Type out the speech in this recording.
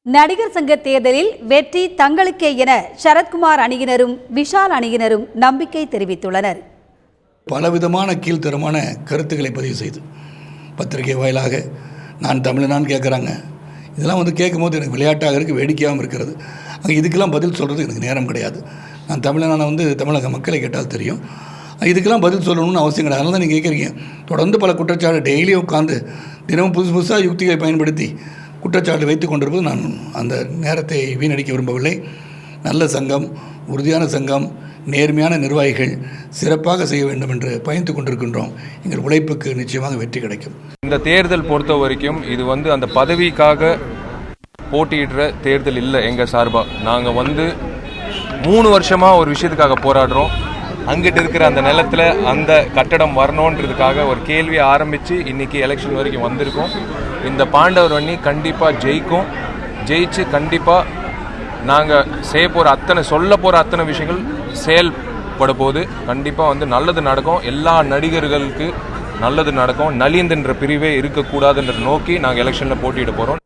நடிகர் சங்க தேர்தலில் வெற்றி தங்களுக்கே என சரத்குமார் அணியினரும் விஷால் அணியினரும் நம்பிக்கை தெரிவித்துள்ளனர். பலவிதமான கீழ்த்தரமான கருத்துக்களை பதிவு செய்து பத்திரிகை வாயிலாக நான் தமிழனான்னு கேட்குறாங்க. இதெல்லாம் கேட்கும்போது எனக்கு விளையாட்டாக இருக்குது, வேடிக்கையாகவும் இருக்கிறது. இதுக்கெல்லாம் பதில் சொல்கிறது எனக்கு நேரம் கிடையாது. நான் தமிழனான தமிழக மக்களை கேட்டால் தெரியும். இதுக்கெல்லாம் பதில் சொல்லணும்னு அவசியம் கிடையாது. அதனால தான் நீங்கள் கேட்குறீங்க. தொடர்ந்து பல குற்றச்சாட்டு டெய்லியும் உட்காந்து தினமும் புதுசாக யுக்திகளை பயன்படுத்தி குற்றச்சாட்டு வைத்து கொண்டிருப்பது நான் அந்த நேரத்தை வீணடிக்க விரும்பவில்லை. நல்ல சங்கம், உறுதியான சங்கம், நேர்மையான நிர்வாகிகள் சிறப்பாக செய்ய வேண்டும் என்று பயந்து கொண்டிருக்கின்றோம். எங்கள் உழைப்புக்கு நிச்சயமாக வெற்றி கிடைக்கும். இந்த தேர்தல் பொறுத்த வரைக்கும் இது அந்த பதவிக்காக போட்டியிடுற தேர்தல் இல்லை. எங்கள் சார்பாக நாங்கள் 3 வருஷமாக ஒரு விஷயத்துக்காக போராடுறோம். அங்கிட்டு இருக்கிற அந்த நிலத்தில் அந்த கட்டடம் வரணுன்றதுக்காக ஒரு கேள்வியை ஆரம்பித்து இன்றைக்கி எலெக்ஷன் வரைக்கும் வந்திருக்கோம். இந்த பாண்டவர் அணி கண்டிப்பாக ஜெயிக்கும். ஜெயிச்சு கண்டிப்பாக நாங்கள் சொல்ல போகிற அத்தனை விஷயங்கள் செயல்பட போது கண்டிப்பாக நல்லது நடக்கும். எல்லா நடிகர்களுக்கு நல்லது நடக்கும். நலிந்துன்ற பிரிவே இருக்கக்கூடாதுன்ற நோக்கி நாங்கள் எலெக்ஷனில் போட்டியிட போகிறோம்.